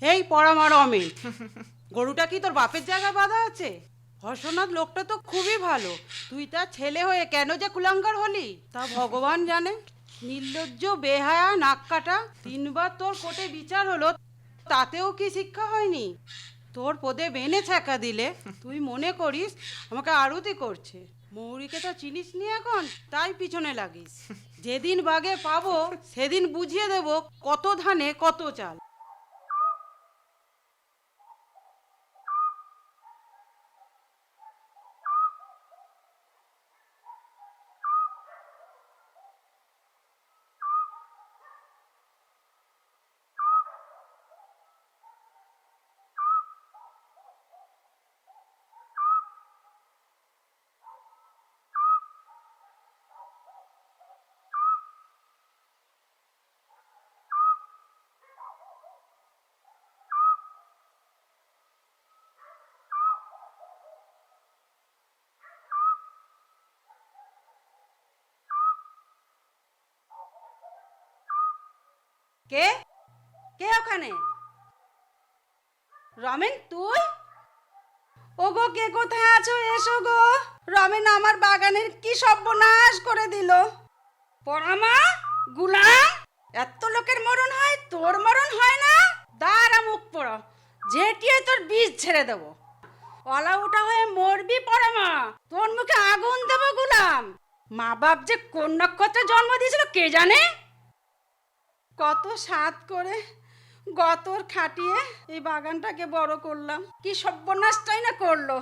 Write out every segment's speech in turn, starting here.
এই পড়ামার অমিল, গরুটা কি তোর বাপের জায়গায় বাঁধা আছে? হর্ষনাথ লোকটা তো খুবই ভালো, তুই তার ছেলে হয়ে কেন যে কুলাঙ্গার হলি তা ভগবান জানে। নির্লজ্জ, বেহায়া, নাক কাটা, 3বার তোর কোর্টে বিচার হলো, তাতেও কি শিক্ষা হয়নি? তোর পদে বেনে ছ্যাঁকা দিলে তুই মনে করিস আমাকে আরতি করছে। মৌরিকে তো চিনিস নি এখন, তাই পিছনে লাগিস। যেদিন বাগে পাবো সেদিন বুঝিয়ে দেব কত ধানে কত চাল। কে কে ওখানে? রমেন, তুই? ওগো, কে কোথায় আছো? এসো গো। রমেন আমার বাগানের কি সর্বনাশ করে দিল। পরামা, গুলাম, এত লোকের মরণ হয়, তোর মরণ হয় না? দাঁড়া, মুখ পড়ো, যেটিয়ে তোর বীজ ছেড়ে দেবো। অলা উঠা হয়ে মরবি পরামা, তোর মুখে আগুন দেবো গুলাম। মা বাপ যে কোন নক্ষত্রে জন্ম দিয়েছিল কে জানে। কত সাধ করে গতর খাটিয়ে এই বাগানটাকে বড় করলাম, কি সর্বনাশটাই না করলো।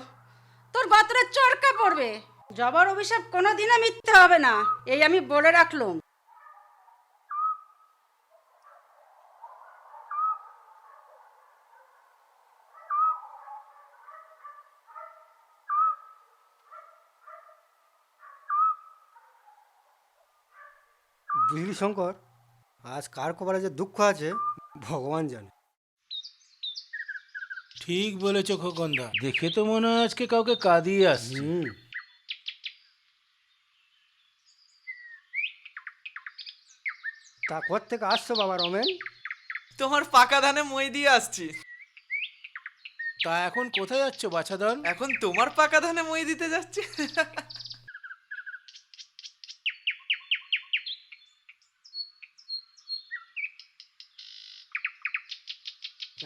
তোর গতরে চরকা পড়বে। জবর অভিশাপ কোনোদিনও মিথ্যে হবে না, এই আমি বলে রাখলুম। বুঝলি শঙ্কর, আজ কার কপালে যে দুঃখ আছে ভগবান জানে। ঠিক বলেছ খোকনদা, দেখে তো মনে হয় আজকে কাউকে কাঁদিয়ে আসছে। তা থেকে আসছো বাবা রমেন? তোমার পাকা ধানে মই দিয়ে আসছি। তা এখন কোথায় যাচ্ছ বাছাধন? এখন তোমার পাকা ধানে মই দিতে যাচ্ছি।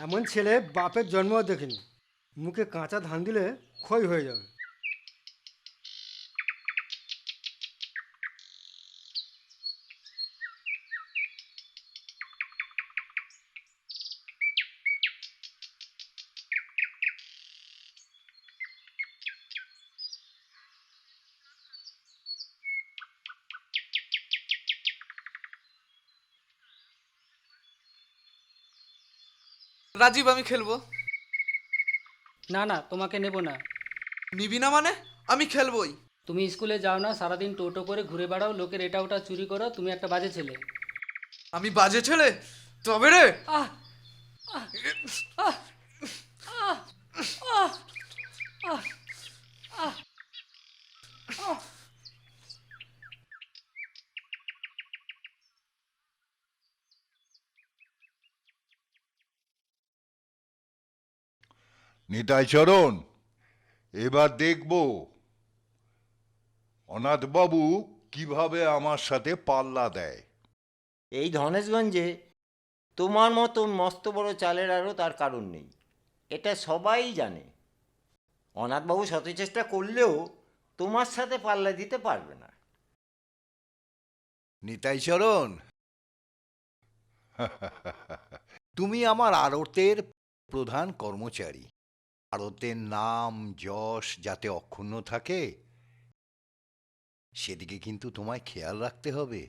এমন ছেলে বাপের জন্মও দেখিনি, মুখে কাঁচা ধান দিলে ক্ষয় হয়ে যাবে। রাজীব, আমি খেলবো। না না, তোমাকে নেব না। নিবি না মানে? আমি খেলবোই। তুমি স্কুলে যাও না, সারাদিন টোটো করে ঘুরে বেড়াও, লোকের এটা ওটা চুরি করো, তুমি একটা বাজে ছেলে। আমি বাজে ছেলে? তবে রে। আহ আহ আহ আহ আহ আহ আহ আহ। নিতাই চরণ, এবার দেখব অনাথবাবু কিভাবে আমার সাথে পাল্লা দেয়। এই ধনেশগঞ্জে তোমার মতন মস্ত বড় চালের আরও তার কারণ নেই, এটা সবাই জানে। অনাথবাবু শত চেষ্টা করলেও তোমার সাথে পাল্লা দিতে পারবে না। নিতাই চরণ, তুমি আমার আড়তের প্রধান কর্মচারী। আড়তের নাম যশ যাতে অক্ষুণ্ণ থাকে সেদিকে কিন্তু তোমায় খেয়াল রাখতে হবে।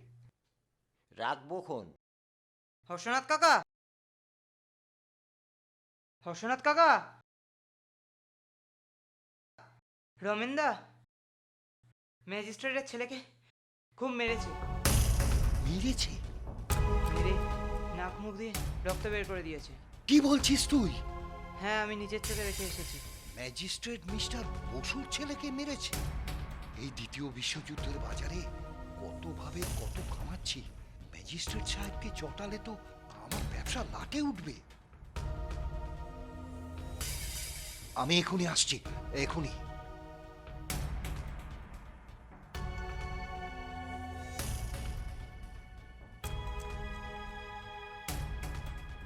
রাখবো খন। হর্ষনাথ কাকা, হর্ষনাথ কাকা, রমেনদা ম্যাজিস্ট্রেটের ছেলেকে খুব মেরেছে। মেরেছে? মেরে নাক মুখ দিয়ে রক্ত বের করে দিয়েছে। কি বলছিস তুই? হ্যাঁ, আমি নিজের চোখে দেখে এসেছি। ম্যাজিস্ট্রেট মিস্টার বসুর ছেলেকে মেরেছে? এই দ্বিতীয় বিশ্বযুদ্ধের বাজারে কতভাবে কত কামাচ্ছি, ম্যাজিস্ট্রেট সাহেবকে চটালে তো আমার ব্যবসা লাটে উঠবে। আমি এখনই আসছি, এখনই।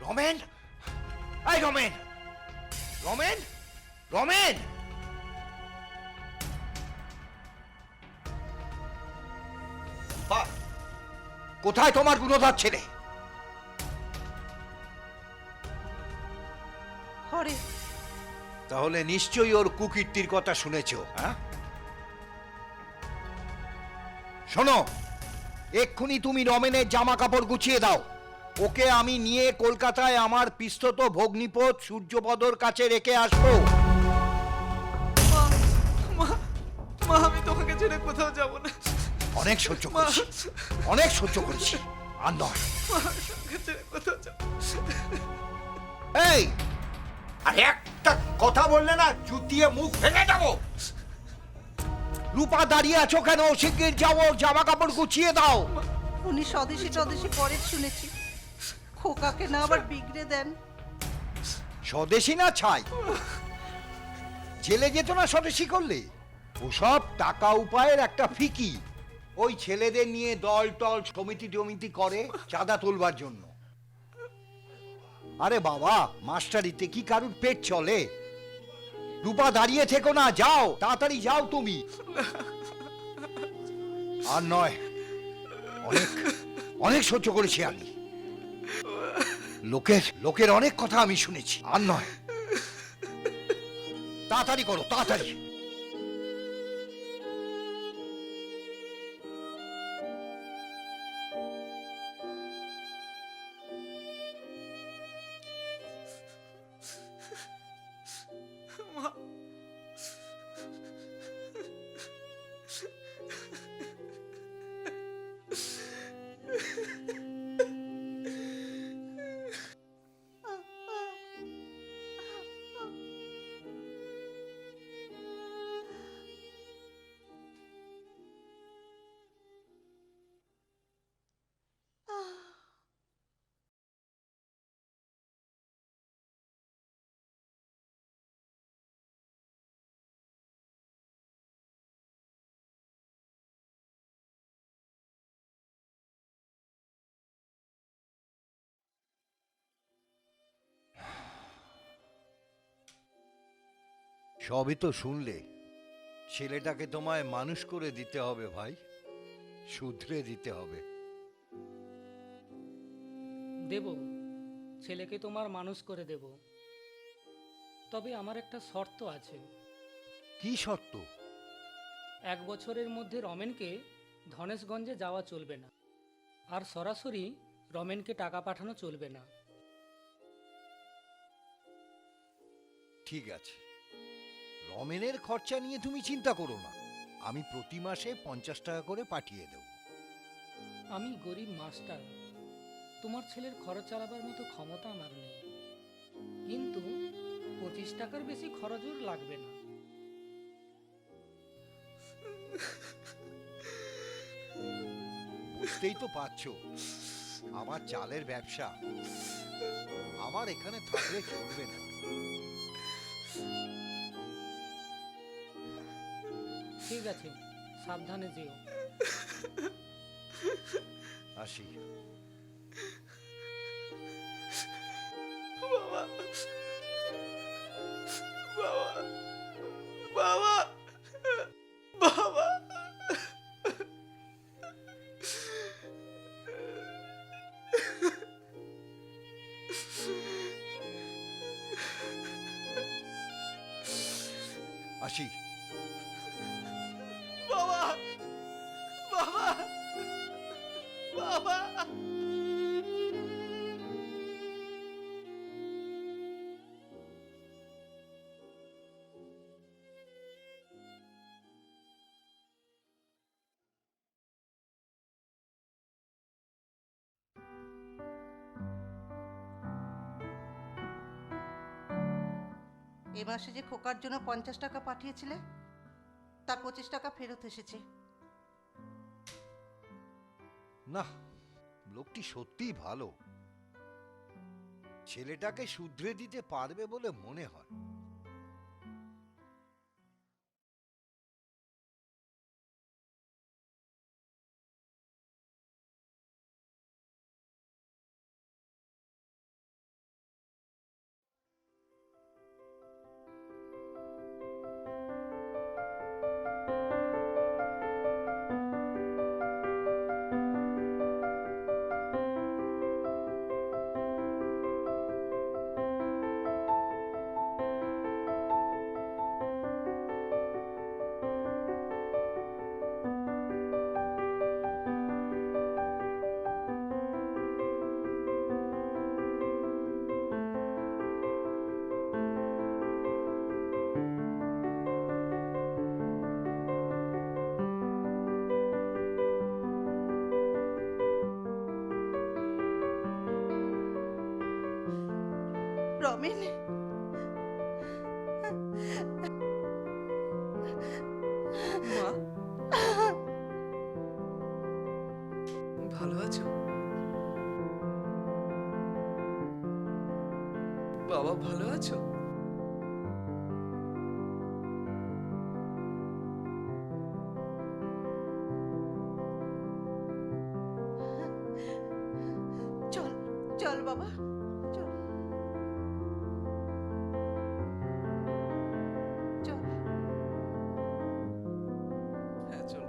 রমেন, এই রমেন, রমেন, রমেন! কোথায় তোমার গুণধর ছেলে? ঘরে। তাহলে নিশ্চয়ই ওর কুকীর্তির কথা শুনেছ, হ্যাঁ? শোনো, এক্ষুনি তুমি রমেনের জামা কাপড় গুছিয়ে দাও। ওকে আমি নিয়ে কলকাতায় আমার পিস্তত ভগ্নিপথ সূর্যপদর কাছে রেখে আসবো। মা, আমি তোমাকে ছেড়ে কোথাও যাব না। অনেক সহ্য করেছি, অনেক সহ্য করেছি, আর নয়। তোমাকে ছেড়ে কোথাও যাব। এই, আর একটা কথা বললে না জুতিয়ে মুখ ভেঙে যাবো। রূপা দাঁড়িয়ে আছো কেন? শিগগির যাও, ওর জামা কাপড় গুছিয়ে দাও। উনি স্বদেশী টদেশী পরের শুনেছি, খোকাকে না আবার বিগড়ে দেন। স্বদেশী না ছাই, জেলে যেত না স্বদেশী করলে? ওসব টাকা উপায়ের একটা ফিকি। ওই ছেলেদের নিয়ে দল টল সমিতি টমিতি করে চাঁদা তোলবার জন্য। আরে বাবা, মাস্টারিতে কি কারুর পেট চলে? রূপা দাঁড়িয়ে থেকো না, যাও তাড়াতাড়ি যাও তুমি। আর নয়, অনেক অনেক সহ্য করেছি আমি। লোকের অনেক কথা আমি শুনেছি, আর নয়। তাড়াতাড়ি করো, তাড়াতাড়ি। সবই তো শুনলে। ছেলেটাকে তোমায় মানুষ করে দিতে হবে ভাই, শুধরে দিতে হবে। দেব, ছেলেকে তোমার মানুষ করে দেব। তবে আমার একটা শর্ত আছে। কি শর্ত? 1 বছরের মধ্যে রমেনকে ধনেশগঞ্জে যাওয়া চলবে না, আর সরাসরি রমেনকে টাকা পাঠানো চলবে না। ঠিক আছে, রমেনের খরচা নিয়ে তুমি চিন্তা করো না, আমি প্রতি মাসে 50 টাকা করে পাঠিয়ে দেব। আমি গরিব মাস্টার, তোমার ছেলের খরচ চালাবার মতো ক্ষমতা আমার নেই, কিন্তু 25 টাকার বেশি খরচও লাগবে না। বুঝতেই তো পারছো, আমার চালের ব্যবসা, আমার এখানে থাকলে চলবে না। ঠিক আছে, সাবধানে যেও। আসি। বাবা, বাবা, বাবা, বাবা। আসি। বাবা, বাবা, বাবা। এ মাসে যে খোকার জন্য 50 টাকা পাঠিয়েছিলে, তার 25 টাকা ফেরত এসেছে। না, লোকটি সত্যিই ভালো, ছেলেটাকে শুধরে দিতে পারবে বলে মনে হয়। রমেন, মা, ভালো আছো? বাবা ভালো আছো? চল চল বাবা, চল চল। হ্যাঁ চলো।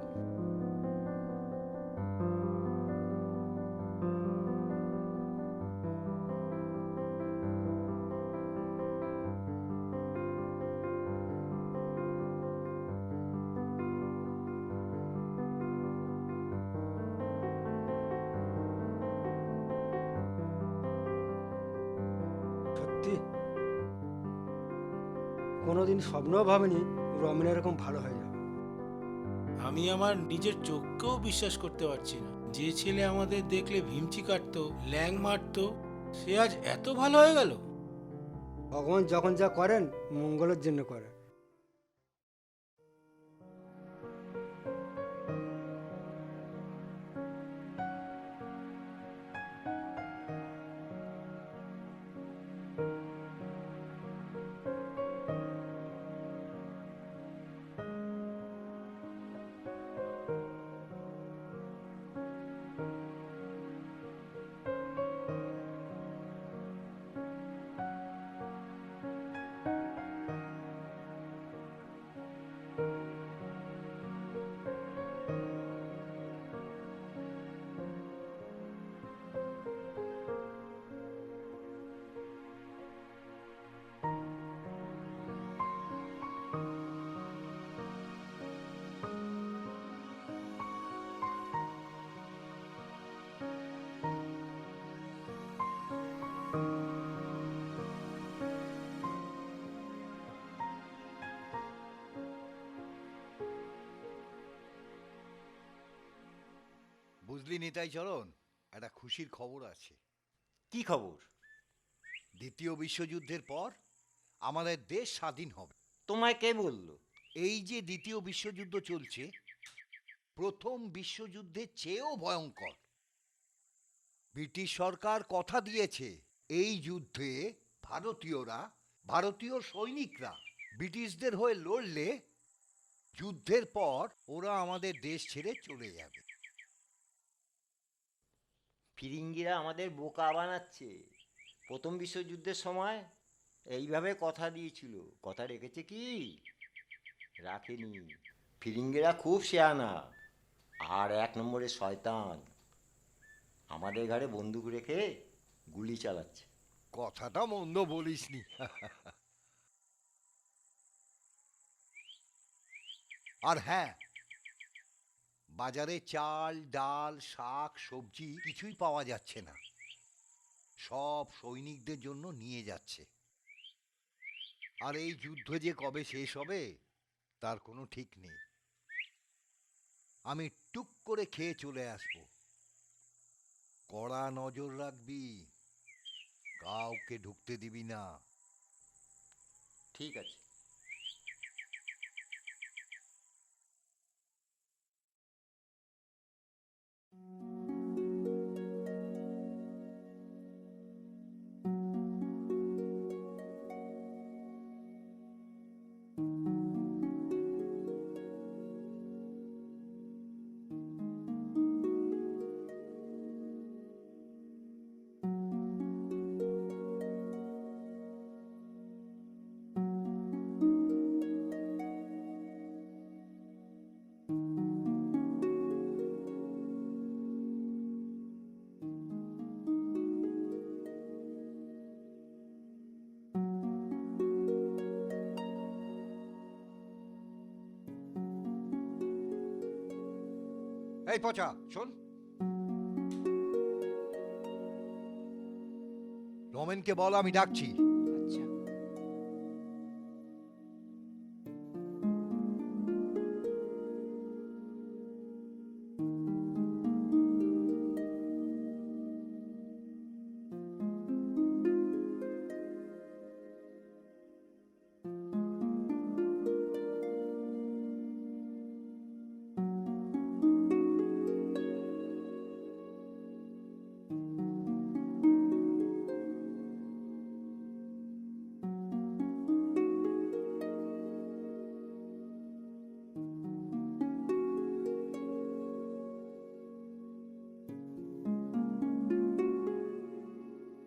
সত্যি কোনোদিন স্বপ্নও ভাবিনি রমেন এরকম ভালো হয়ে যাবে। আমি আমার নিজের চোখকেও বিশ্বাস করতে পারছি না। যে ছেলে আমাদের দেখলে ভিমচি কাটতো, ল্যাং মারতো, সে আজ এত ভালো হয়ে গেল। ভগবান যখন যা করেন মঙ্গলের জন্য করেন। বুঝলি নিতাই চরণ, একটা খুশির খবর আছে। কি খবর? দ্বিতীয় বিশ্বযুদ্ধের পর আমাদের দেশ স্বাধীন হবে। তোমায় কে বললো? এই যে দ্বিতীয় বিশ্বযুদ্ধ চলছে, প্রথম বিশ্বযুদ্ধের চেয়েও ভয়ঙ্কর। ব্রিটিশ সরকার কথা দিয়েছে এই যুদ্ধে ভারতীয় সৈনিকরা ব্রিটিশদের হয়ে লড়লে যুদ্ধের পর ওরা আমাদের দেশ ছেড়ে চলে যাবে। ফিরিঙ্গিরা আমাদের বোকা বানাচ্ছে। প্রথম বিশ্বযুদ্ধের সময় এইভাবে কথা দিয়েছিল, কথা রেখেছে কি? রাখেনি। ফিরিঙ্গিরা খুব শেয়ানা আর এক নম্বরের শয়তান। আমাদের ঘাড়ে বন্দুক রেখে গুলি চালাচ্ছে। কথাটা মন্দ বলিসনি। আর হ্যাঁ, বাজারে চাল ডাল শাক সবজি কিছুই পাওয়া যাচ্ছে না, সব সৈনিকদের জন্য নিয়ে যাচ্ছে। আর এই যুদ্ধ যে কবে শেষ হবে তার কোনো ঠিক নেই। আমি টুক করে খেয়ে চলে আসব। কড়া নজর রাখবি, কাউকে ঢুকতে দিবি না। ঠিক আছে। এই পচা শোন, রমেনকে বল আমি ডাকছি। আচ্ছা।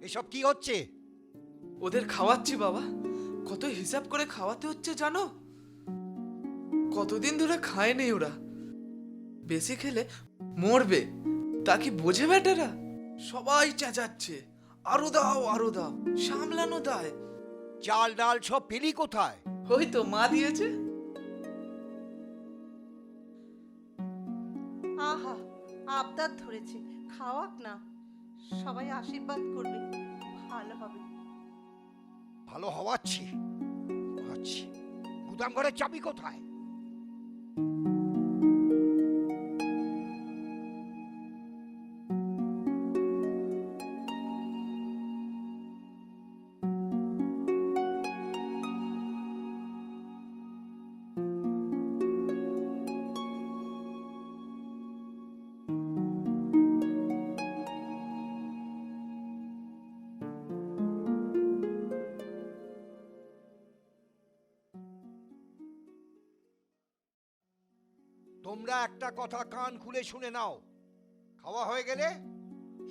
এসব কি হচ্ছে? ওদের খাওয়াচ্ছি বাবা। কত হিসাব করে খাওয়াতে হচ্ছে জানো? কতদিন ধরে খায়নি ওরা। বেশি খেলে মরবে, তা কি বোঝে বেটারা? সবাই চেঁচাচ্ছে, আরো দাও আরো দাও, সামলানো দায়। চাল ডাল সব পেলি কোথায়? ওই তো মা দিয়েছে। আহা, আবদার ধরেছে, খাওয়াক না। সবাই আশীর্বাদ করবে, ভালো হবে। ভালো হওয়াচ্ছি। গুদাম ঘরের চাবি কোথায়? তোমরা একটা কথা কান খুলে শুনে নাও। খাওয়া হয়ে গেলে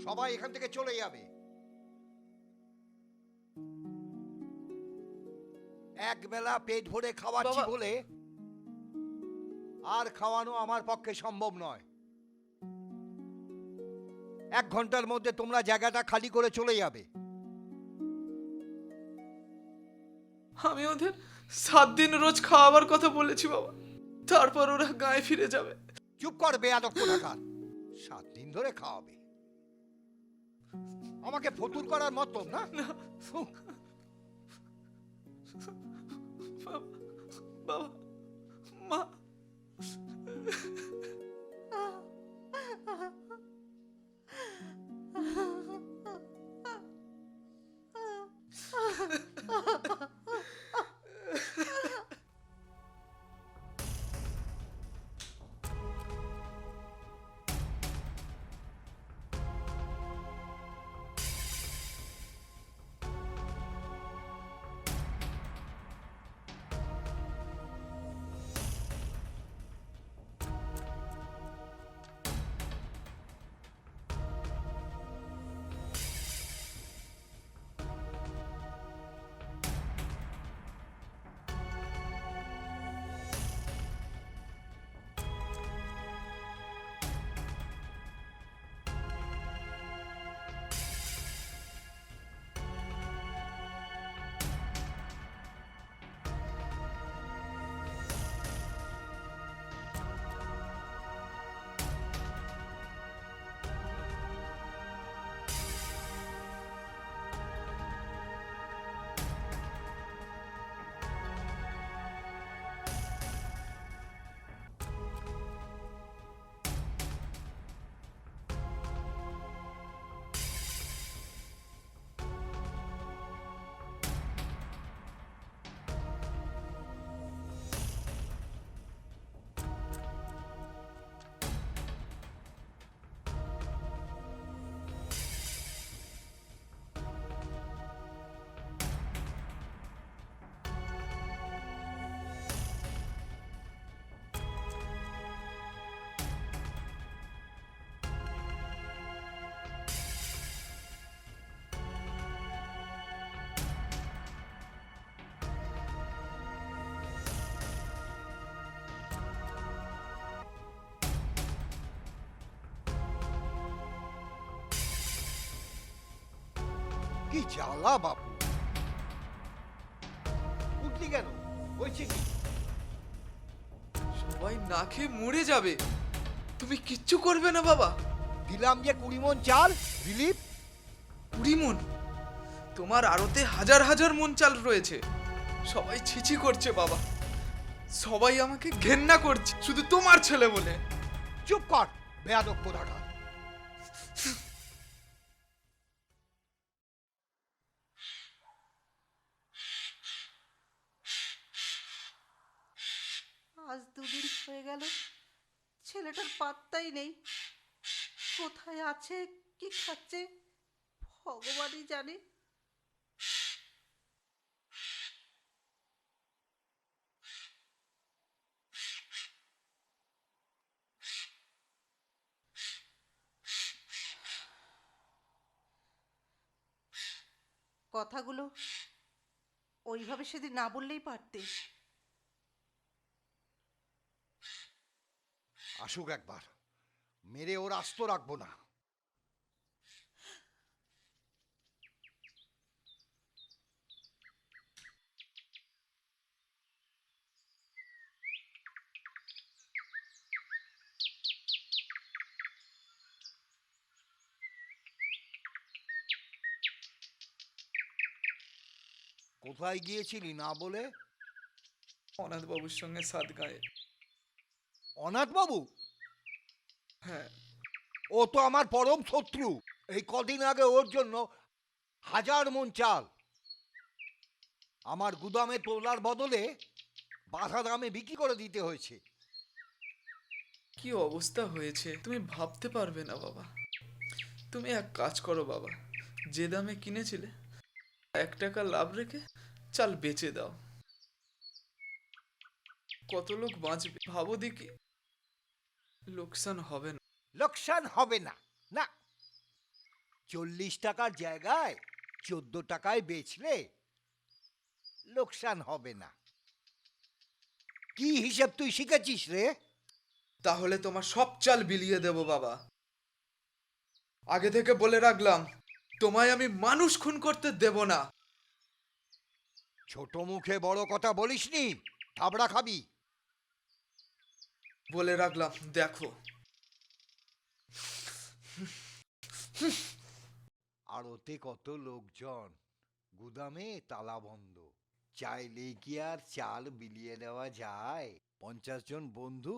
সবাই এখান থেকে চলে যাবে। একবেলা পেট ভরে খাওয়াচ্ছি বাবা। বলে আর খাওয়ানো আমার পক্ষে সম্ভব নয়। 1 ঘন্টার মধ্যে তোমরা জায়গাটা খালি করে চলে যাবে। আমি ওদের 7 দিন রোজ খাওয়াবার কথা বলেছি বাবা, তারপর ওরা গায়ে ফিরে যাবে। চুপ কর বেয়াদব কোথাকার। 7 দিন ধরে খাওয়াবে। আমাকে ফতুর করার মতো না। উহ, বাবা, মা, কি জ্বালা বাপু। উঠলি কেন? হয়েছে কি? সবাই না খেয়ে মরে যাবে। তুমি কিচ্ছু করবে না বাবা? দিলাম যে 20 মণ চাল রিলিফ। 20 মণ? তোমার আড়তে হাজার হাজার মণ চাল রয়েছে। সবাই ছিছি করছে বাবা, সবাই আমাকে ঘেন্না করছে শুধু তোমার ছেলে বলে। চুপ কর বেয়াদব কোথাকার। আজ 2 দিন হয়ে গেল, ছেলেটার পাত্তাই নেই। কোথায় আছে, কি খাচ্ছে, ভগবানই জানে। কথাগুলো ওইভাবে সেদিন না বললেই পারতে। আসুক একবার, মেরে ওর আস্ত রাখবো না। কোথায় গিয়েছিলি না বলে? অনাথ বাবুর সঙ্গে সাত গায়ে। অনাথ বাবু? হ্যাঁ, ও তো আমার পরম শত্রু। এই কদিন আগে ওর জন্য 1000 মন চাল আমার গুদামে তোলার বদলে বাধা দামে বিক্রি করে দিতে হয়েছে। কি অবস্থা হয়েছে তুমি ভাবতে পারবে না বাবা। তুমি এক কাজ করো বাবা, যে দামে কিনেছিলে 1 টাকা লাভ রেখে চাল বেচে দাও। কত লোক বাঁচবে ভাবো দেখি। লোকসান হবে না। লোকসান হবে না? না, 40 টাকার জায়গায় 14 টাকায় বেচলে লোকসান হবে না। কি হিসেব তুই শিখেছিস রে? তাহলে তোমার সব চাল বিলিয়ে দেব বাবা। আগে থেকে বলে রাখলাম, তোমায় আমি মানুষ খুন করতে দেব না। ছোট মুখে বড় কথা বলিসনি, থাবড়া খাবি। বলে রাখলাম, দেখো। আর ওতে কত লোকজন, গুদামে তালা বন্ধ, চাইলে কি আর চাল বিলিয়ে দেওয়া যায়? 50 জন বন্ধু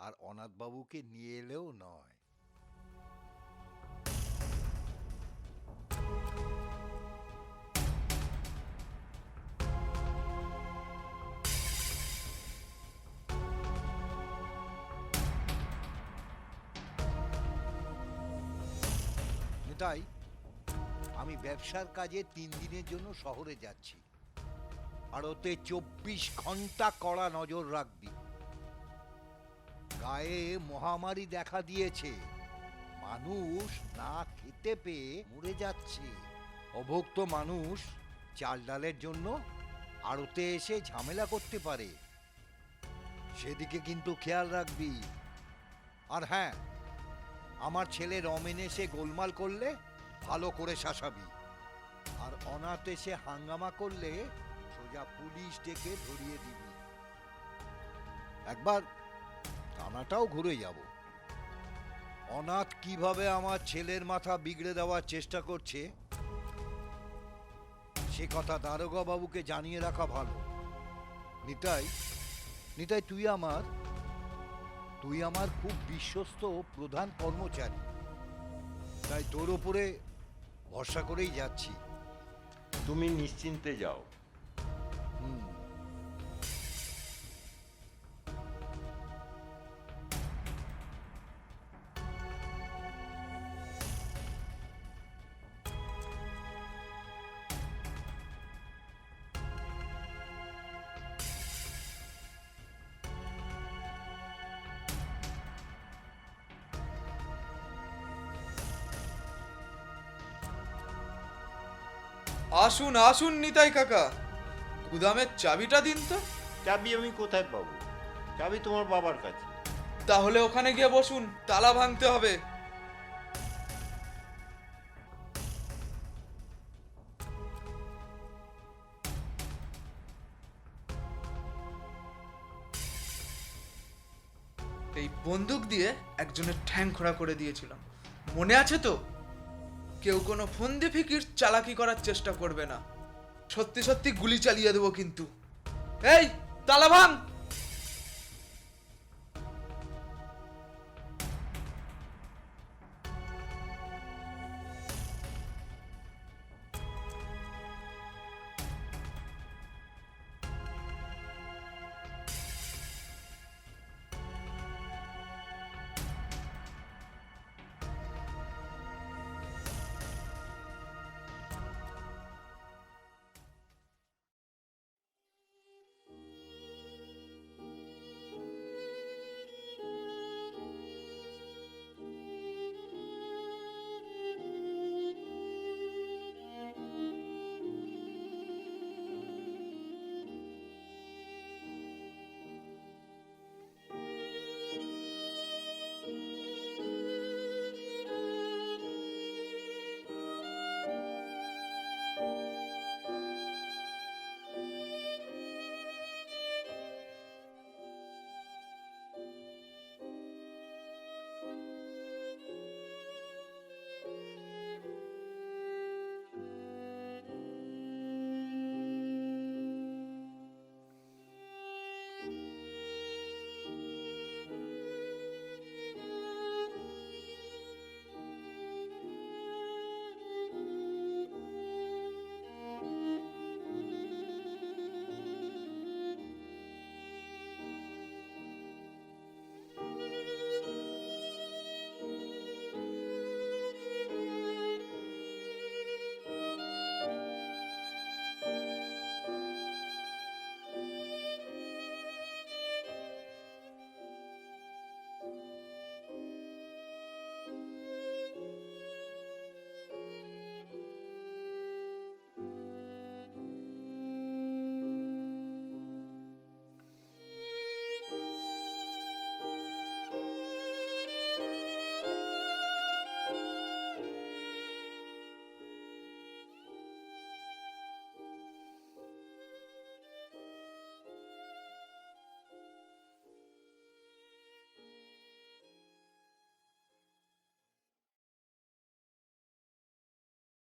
আর অনাথবাবুকে নিয়ে এলেও নয়। তাই আমি ব্যবসার কাজে 3 দিনের জন্য শহরে যাচ্ছি। আর ওতে 24 ঘন্টা কড়া নজর রাখবি। গায়ে মহামারী দেখা দিয়েছে, মানুষ না খেতে পেয়ে মরে যাচ্ছে। অভুক্ত মানুষ চাল ডালের জন্য আড়তে এসে ঝামেলা করতে পারে, সেদিকে কিন্তু খেয়াল রাখবি। আর হ্যাঁ, আমার ছেলে রমেন এসে গোলমাল করলে ভালো করে শাসাবি। আর অনাথ এসে হাঙ্গামা করলে সোজা পুলিশ ডেকে ধরিয়ে দিবি। একবার থানাটাও ঘুরে যাব। অনাথ কিভাবে আমার ছেলের মাথা বিগড়ে দেওয়ার চেষ্টা করছে সে কথা দারোগা বাবুকে জানিয়ে রাখা ভালো। নিতাই, নিতাই, তুই আমার খুব বিশ্বস্ত প্রধান কর্মচারী, তাই তোর ওপরে ভরসা করেই যাচ্ছি। তুমি নিশ্চিন্তে যাও। আসুন আসুন নিতাই কাকা, গুদামের চাবিটা দিন তো। চাবি আমি কোথায় পাবো? চাবি তোমার বাবার কাছে। তাহলে ওখানে গিয়ে বসুন, তালা ভাঙতে হবে। এই বন্দুক দিয়ে একজনের ঠ্যাং খোঁড়া করে দিয়েছিলাম, মনে আছে তো? কেউ কোনো ফন্দি ফিকির চালাকি করার চেষ্টা করবে না, সত্যি সত্যি গুলি চালিয়ে দেবো কিন্তু। এই তালা ভাঙ।